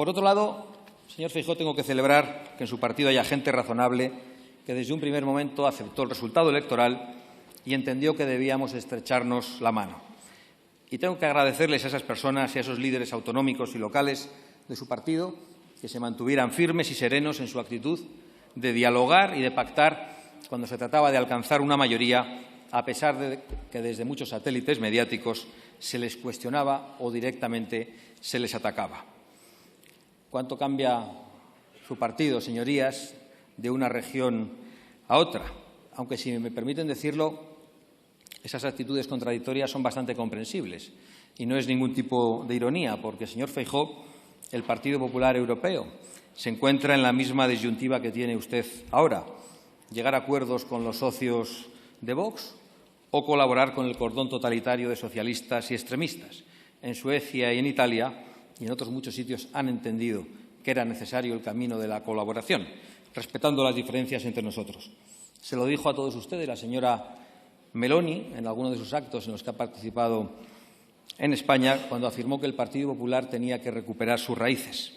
Por otro lado, señor Feijóo, tengo que celebrar que en su partido haya gente razonable que desde un primer momento aceptó el resultado electoral y entendió que debíamos estrecharnos la mano. Y tengo que agradecerles a esas personas y a esos líderes autonómicos y locales de su partido que se mantuvieran firmes y serenos en su actitud de dialogar y de pactar cuando se trataba de alcanzar una mayoría, a pesar de que desde muchos satélites mediáticos se les cuestionaba o directamente se les atacaba. ¿Cuánto cambia su partido, señorías, de una región a otra? Aunque, si me permiten decirlo, esas actitudes contradictorias son bastante comprensibles. Y no es ningún tipo de ironía, porque, señor Feijóo, el Partido Popular Europeo se encuentra en la misma disyuntiva que tiene usted ahora: llegar a acuerdos con los socios de Vox o colaborar con el cordón totalitario de socialistas y extremistas. En Suecia y en Italia y en otros muchos sitios han entendido que era necesario el camino de la colaboración, respetando las diferencias entre nosotros. Se lo dijo a todos ustedes la señora Meloni en alguno de sus actos en los que ha participado en España, cuando afirmó que el Partido Popular tenía que recuperar sus raíces.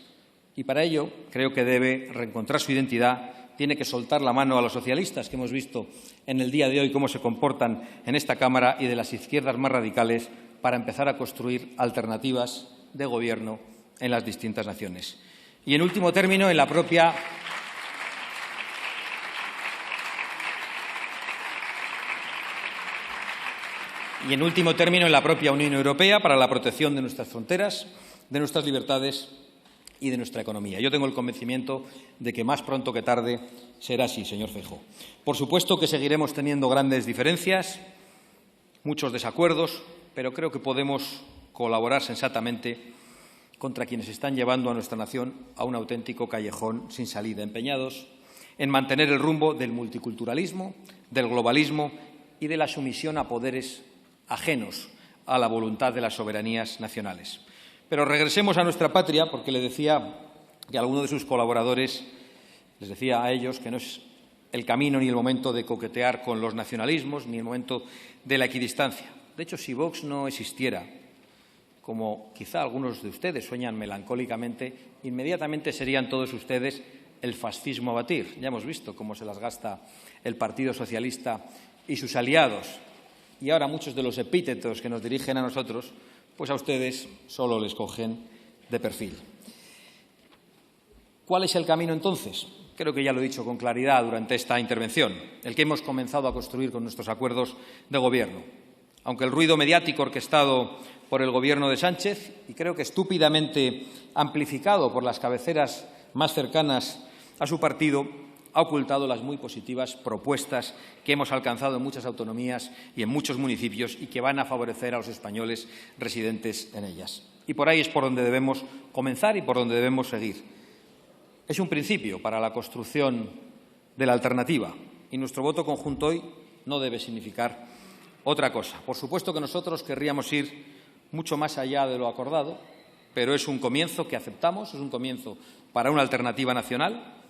Y para ello creo que debe reencontrar su identidad, tiene que soltar la mano a los socialistas, que hemos visto en el día de hoy cómo se comportan en esta Cámara, y de las izquierdas más radicales, para empezar a construir alternativas de gobierno en las distintas naciones. Y, en último término, en la propia Unión Europea, para la protección de nuestras fronteras, de nuestras libertades y de nuestra economía. Yo tengo el convencimiento de que más pronto que tarde será así, señor Feijóo. Por supuesto que seguiremos teniendo grandes diferencias, muchos desacuerdos, pero creo que podemos colaborar sensatamente contra quienes están llevando a nuestra nación a un auténtico callejón sin salida, empeñados en mantener el rumbo del multiculturalismo, del globalismo y de la sumisión a poderes ajenos a la voluntad de las soberanías nacionales. Pero regresemos a nuestra patria, porque le decía que a alguno de sus colaboradores, les decía a ellos que no es el camino ni el momento de coquetear con los nacionalismos, ni el momento de la equidistancia. De hecho, si Vox no existiera, como quizá algunos de ustedes sueñan melancólicamente, inmediatamente serían todos ustedes el fascismo a batir. Ya hemos visto cómo se las gasta el Partido Socialista y sus aliados. Y ahora muchos de los epítetos que nos dirigen a nosotros, pues a ustedes solo les cogen de perfil. ¿Cuál es el camino entonces? Creo que ya lo he dicho con claridad durante esta intervención, el que hemos comenzado a construir con nuestros acuerdos de gobierno. Aunque el ruido mediático orquestado por el Gobierno de Sánchez, y creo que estúpidamente amplificado por las cabeceras más cercanas a su partido, ha ocultado las muy positivas propuestas que hemos alcanzado en muchas autonomías y en muchos municipios y que van a favorecer a los españoles residentes en ellas. Y por ahí es por donde debemos comenzar y por donde debemos seguir. Es un principio para la construcción de la alternativa, y nuestro voto conjunto hoy no debe significar otra cosa. Por supuesto que nosotros querríamos ir mucho más allá de lo acordado, pero es un comienzo que aceptamos, es un comienzo para una alternativa nacional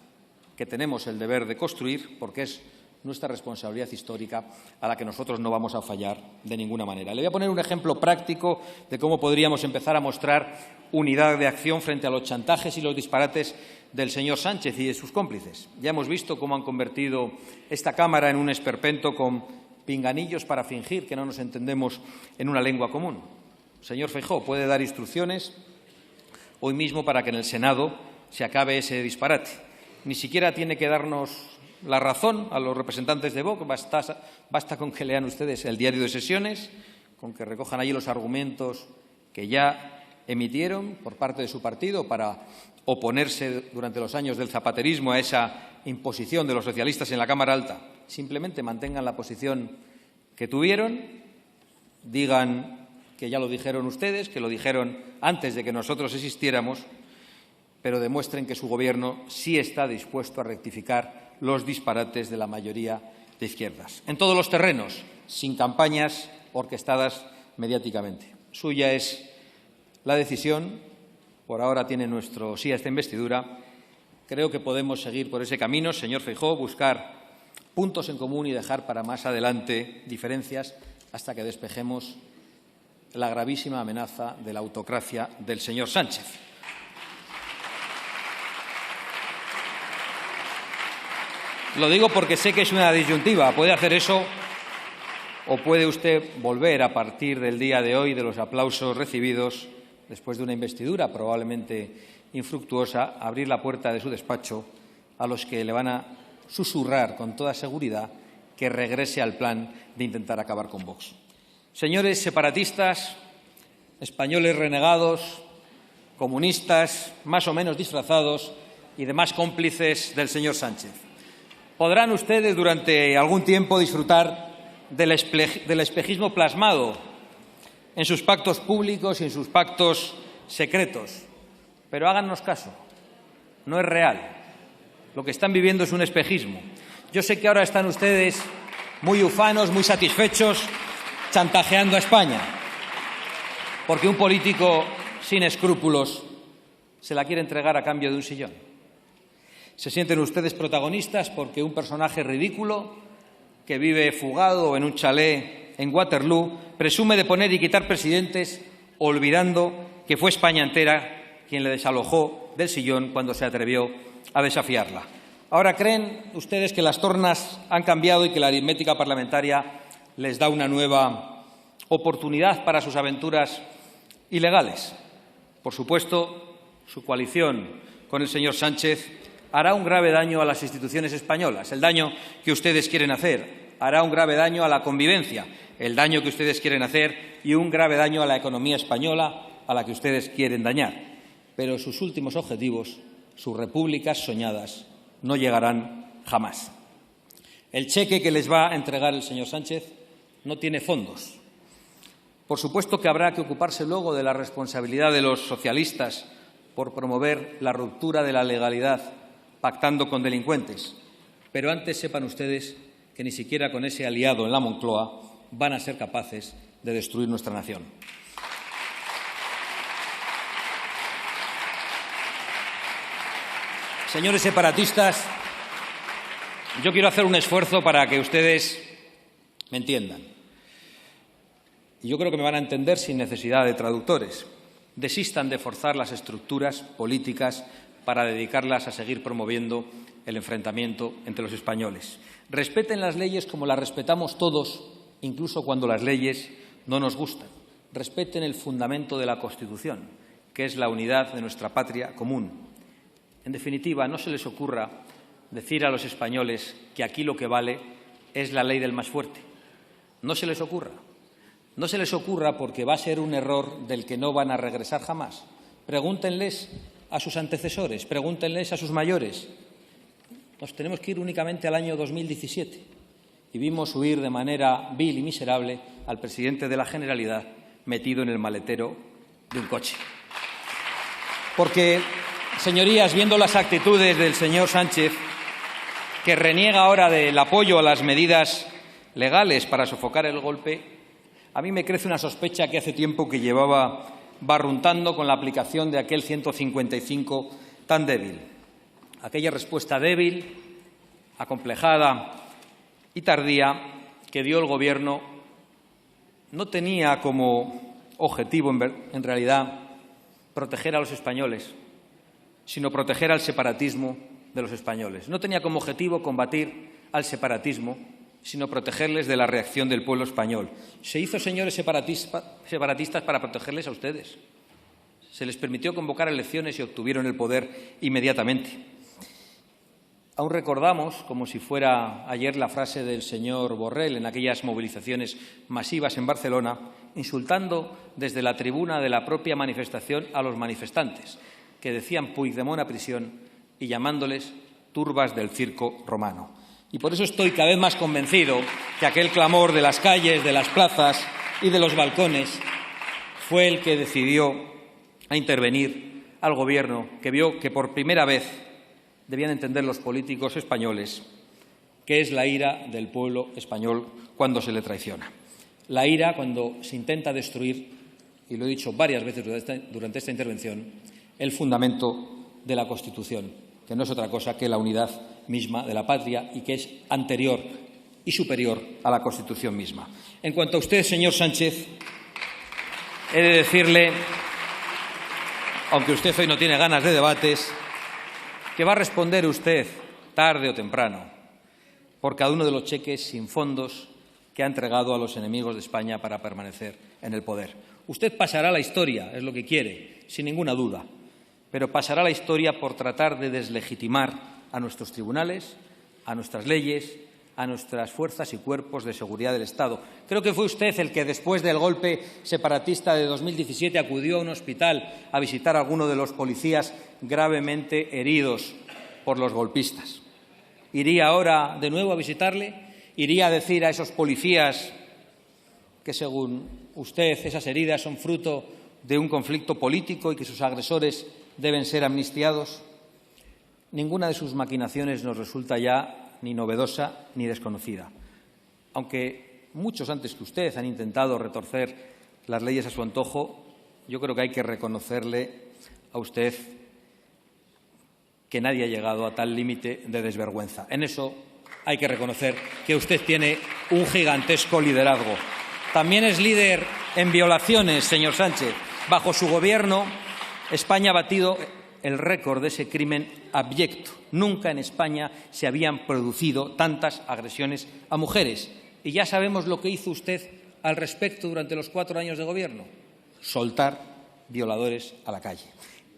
que tenemos el deber de construir, porque es nuestra responsabilidad histórica a la que nosotros no vamos a fallar de ninguna manera. Le voy a poner un ejemplo práctico de cómo podríamos empezar a mostrar unidad de acción frente a los chantajes y los disparates del señor Sánchez y de sus cómplices. Ya hemos visto cómo han convertido esta Cámara en un esperpento con pinganillos para fingir que no nos entendemos en una lengua común. Señor Feijóo, puede dar instrucciones hoy mismo para que en el Senado se acabe ese disparate. Ni siquiera tiene que darnos la razón a los representantes de Vox. Basta con que lean ustedes el diario de sesiones, con que recojan allí los argumentos que ya emitieron por parte de su partido para oponerse durante los años del zapaterismo a esa imposición de los socialistas en la Cámara Alta. Simplemente mantengan la posición que tuvieron, digan que ya lo dijeron ustedes, que lo dijeron antes de que nosotros existiéramos, pero demuestren que su Gobierno sí está dispuesto a rectificar los disparates de la mayoría de izquierdas. En todos los terrenos, sin campañas orquestadas mediáticamente. Suya es la decisión. Por ahora tiene nuestro sí a esta investidura. Creo que podemos seguir por ese camino, señor Feijóo, buscar puntos en común y dejar para más adelante diferencias hasta que despejemos la gravísima amenaza de la autocracia del señor Sánchez. Lo digo porque sé que es una disyuntiva. Puede hacer eso o puede usted volver, a partir del día de hoy, de los aplausos recibidos después de una investidura probablemente infructuosa, abrir la puerta de su despacho a los que le van a susurrar con toda seguridad que regrese al plan de intentar acabar con Vox. Señores separatistas, españoles renegados, comunistas, más o menos disfrazados y demás cómplices del señor Sánchez, podrán ustedes durante algún tiempo disfrutar del espejismo plasmado en sus pactos públicos y en sus pactos secretos. Pero hágannos caso, no es real. Lo que están viviendo es un espejismo. Yo sé que ahora están ustedes muy ufanos, muy satisfechos, chantajeando a España, porque un político sin escrúpulos se la quiere entregar a cambio de un sillón. Se sienten ustedes protagonistas porque un personaje ridículo que vive fugado en un chalet en Waterloo presume de poner y quitar presidentes, olvidando que fue España entera quien le desalojó del sillón cuando se atrevió a desafiarla. Ahora creen ustedes que las tornas han cambiado y que la aritmética parlamentaria les da una nueva oportunidad para sus aventuras ilegales. Por supuesto, su coalición con el señor Sánchez hará un grave daño a las instituciones españolas, el daño que ustedes quieren hacer. Hará un grave daño a la convivencia, el daño que ustedes quieren hacer, y un grave daño a la economía española, a la que ustedes quieren dañar. Pero sus últimos objetivos, sus repúblicas soñadas, no llegarán jamás. El cheque que les va a entregar el señor Sánchez no tiene fondos. Por supuesto que habrá que ocuparse luego de la responsabilidad de los socialistas por promover la ruptura de la legalidad pactando con delincuentes. Pero antes sepan ustedes que ni siquiera con ese aliado en la Moncloa van a ser capaces de destruir nuestra nación. Señores separatistas, yo quiero hacer un esfuerzo para que ustedes me entiendan. Y yo creo que me van a entender sin necesidad de traductores. Desistan de forzar las estructuras políticas para dedicarlas a seguir promoviendo el enfrentamiento entre los españoles. Respeten las leyes como las respetamos todos, incluso cuando las leyes no nos gustan. Respeten el fundamento de la Constitución, que es la unidad de nuestra patria común. En definitiva, no se les ocurra decir a los españoles que aquí lo que vale es la ley del más fuerte. No se les ocurra. No se les ocurra porque va a ser un error del que no van a regresar jamás. Pregúntenles a sus antecesores, pregúntenles a sus mayores. Nos tenemos que ir únicamente al año 2017 y vimos huir de manera vil y miserable al presidente de la Generalidad metido en el maletero de un coche. Porque, señorías, viendo las actitudes del señor Sánchez, que reniega ahora del apoyo a las medidas legales para sofocar el golpe, a mí me crece una sospecha que hace tiempo que llevaba barruntando con la aplicación de aquel 155 tan débil. Aquella respuesta débil, acomplejada y tardía que dio el Gobierno no tenía como objetivo, en realidad, proteger a los españoles, sino proteger al separatismo de los españoles. No tenía como objetivo combatir al separatismo, sino protegerles de la reacción del pueblo español. Se hizo, señores separatistas, para protegerles a ustedes. Se les permitió convocar elecciones y obtuvieron el poder inmediatamente. Aún recordamos, como si fuera ayer, la frase del señor Borrell en aquellas movilizaciones masivas en Barcelona, insultando desde la tribuna de la propia manifestación a los manifestantes, que decían Puigdemont a prisión y llamándoles turbas del circo romano. Y por eso estoy cada vez más convencido que aquel clamor de las calles, de las plazas y de los balcones fue el que decidió a intervenir al Gobierno, que vio que por primera vez debían entender los políticos españoles qué es la ira del pueblo español cuando se le traiciona. La ira cuando se intenta destruir, y lo he dicho varias veces durante esta intervención, el fundamento de la Constitución, que no es otra cosa que la unidad misma de la patria y que es anterior y superior a la Constitución misma. En cuanto a usted, señor Sánchez, he de decirle, aunque usted hoy no tiene ganas de debates, que va a responder usted, tarde o temprano, por cada uno de los cheques sin fondos que ha entregado a los enemigos de España para permanecer en el poder. Usted pasará a la historia, es lo que quiere, sin ninguna duda, pero pasará a la historia por tratar de deslegitimar a nuestros tribunales, a nuestras leyes, a nuestras fuerzas y cuerpos de seguridad del Estado. Creo que fue usted el que, después del golpe separatista de 2017, acudió a un hospital a visitar a alguno de los policías gravemente heridos por los golpistas. ¿Iría ahora de nuevo a visitarle? ¿Iría a decir a esos policías que, según usted, esas heridas son fruto de un conflicto político y que sus agresores deben ser amnistiados? Ninguna de sus maquinaciones nos resulta ya ni novedosa ni desconocida. Aunque muchos antes que usted han intentado retorcer las leyes a su antojo, yo creo que hay que reconocerle a usted que nadie ha llegado a tal límite de desvergüenza. En eso hay que reconocer que usted tiene un gigantesco liderazgo. También es líder en violaciones, señor Sánchez. Bajo su gobierno, España ha batido el récord de ese crimen abyecto. Nunca en España se habían producido tantas agresiones a mujeres. Y ya sabemos lo que hizo usted al respecto durante los 4 años de gobierno: soltar violadores a la calle.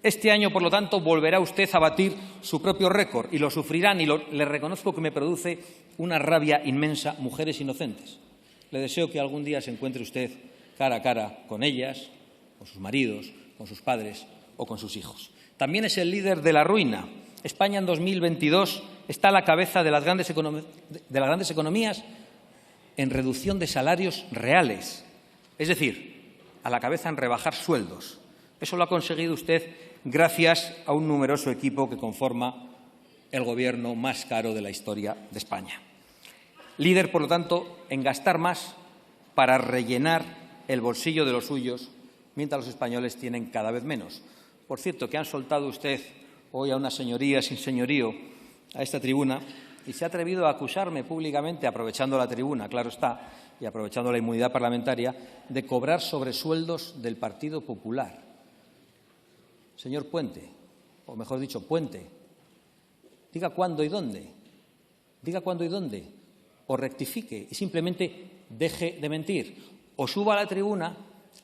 Este año, por lo tanto, volverá usted a batir su propio récord y lo sufrirán, y le reconozco que me produce una rabia inmensa, mujeres inocentes. Le deseo que algún día se encuentre usted cara a cara con ellas, con sus maridos, con sus padres o con sus hijos. También es el líder de la ruina. España en 2022 está a la cabeza de las grandes economías en reducción de salarios reales, es decir, a la cabeza en rebajar sueldos. Eso lo ha conseguido usted gracias a un numeroso equipo que conforma el gobierno más caro de la historia de España. Líder, por lo tanto, en gastar más para rellenar el bolsillo de los suyos, mientras los españoles tienen cada vez menos. Por cierto, que han soltado usted hoy a una señoría sin señorío a esta tribuna y se ha atrevido a acusarme públicamente, aprovechando la tribuna, claro está, y aprovechando la inmunidad parlamentaria, de cobrar sobresueldos del Partido Popular. Señor Puente, o mejor dicho, Puente, diga cuándo y dónde. Diga cuándo y dónde. O rectifique y simplemente deje de mentir. O suba a la tribuna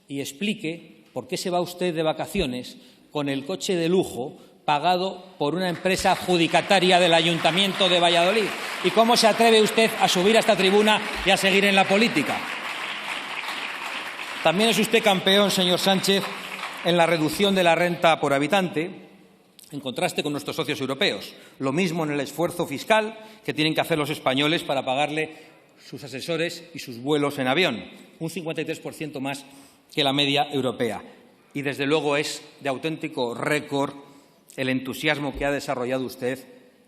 y explique por qué se va usted de vacaciones con el coche de lujo pagado por una empresa adjudicataria del Ayuntamiento de Valladolid. ¿Y cómo se atreve usted a subir a esta tribuna y a seguir en la política? También es usted campeón, señor Sánchez, en la reducción de la renta por habitante, en contraste con nuestros socios europeos. Lo mismo en el esfuerzo fiscal que tienen que hacer los españoles para pagarle sus asesores y sus vuelos en avión, un 53% más que la media europea. Y, desde luego, es de auténtico récord el entusiasmo que ha desarrollado usted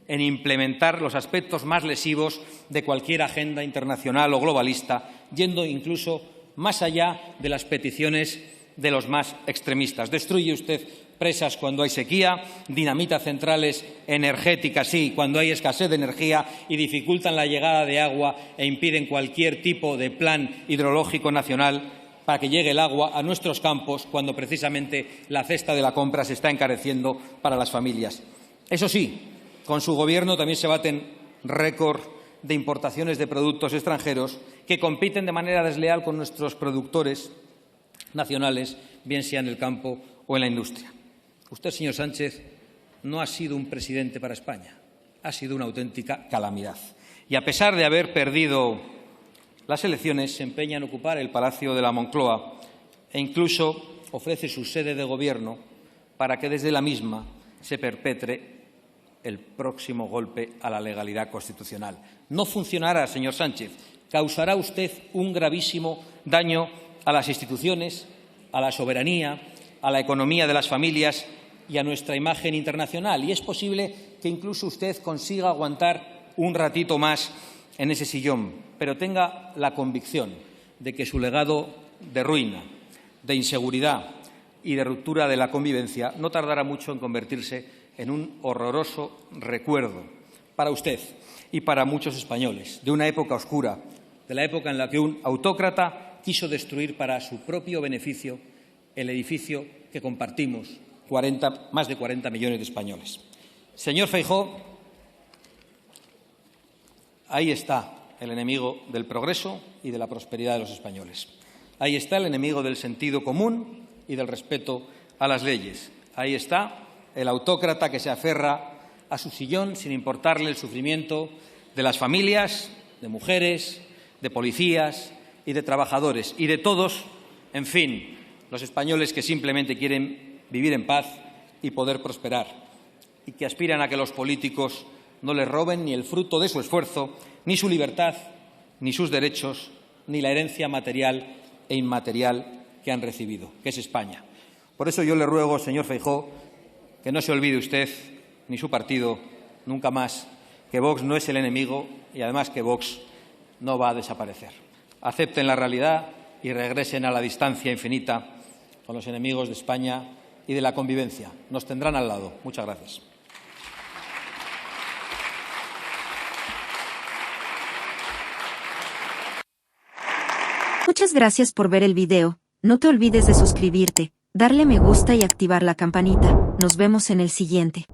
en implementar los aspectos más lesivos de cualquier agenda internacional o globalista, yendo incluso más allá de las peticiones de los más extremistas. Destruye usted presas cuando hay sequía, dinamita centrales energéticas, sí, cuando hay escasez de energía, y dificultan la llegada de agua e impiden cualquier tipo de plan hidrológico nacional para que llegue el agua a nuestros campos cuando precisamente la cesta de la compra se está encareciendo para las familias. Eso sí, con su gobierno también se baten récord de importaciones de productos extranjeros que compiten de manera desleal con nuestros productores nacionales, bien sea en el campo o en la industria. Usted, señor Sánchez, no ha sido un presidente para España, ha sido una auténtica calamidad. Y, a pesar de haber perdido las elecciones, se empeña en ocupar el Palacio de la Moncloa e incluso ofrece su sede de gobierno para que desde la misma se perpetre el próximo golpe a la legalidad constitucional. No funcionará, señor Sánchez. Causará usted un gravísimo daño a las instituciones, a la soberanía, a la economía de las familias y a nuestra imagen internacional. Y es posible que incluso usted consiga aguantar un ratito más en ese sillón, pero tenga la convicción de que su legado de ruina, de inseguridad y de ruptura de la convivencia no tardará mucho en convertirse en un horroroso recuerdo para usted y para muchos españoles de una época oscura, de la época en la que un autócrata quiso destruir para su propio beneficio el edificio que compartimos más de 40 millones de españoles. Señor Feijóo, Ahí está el enemigo del progreso y de la prosperidad de los españoles. Ahí está el enemigo del sentido común y del respeto a las leyes. Ahí está el autócrata que se aferra a su sillón sin importarle el sufrimiento de las familias, de mujeres, de policías y de trabajadores y de todos, en fin, los españoles que simplemente quieren vivir en paz y poder prosperar y que aspiran a que los políticos no les roben ni el fruto de su esfuerzo, ni su libertad, ni sus derechos, ni la herencia material e inmaterial que han recibido, que es España. Por eso yo le ruego, señor Feijóo, que no se olvide usted, ni su partido, nunca más, que Vox no es el enemigo y, además, que Vox no va a desaparecer. Acepten la realidad y regresen a la distancia infinita con los enemigos de España y de la convivencia. Nos tendrán al lado. Muchas gracias. Muchas gracias por ver el video. No te olvides de suscribirte, darle me gusta y activar la campanita. Nos vemos en el siguiente.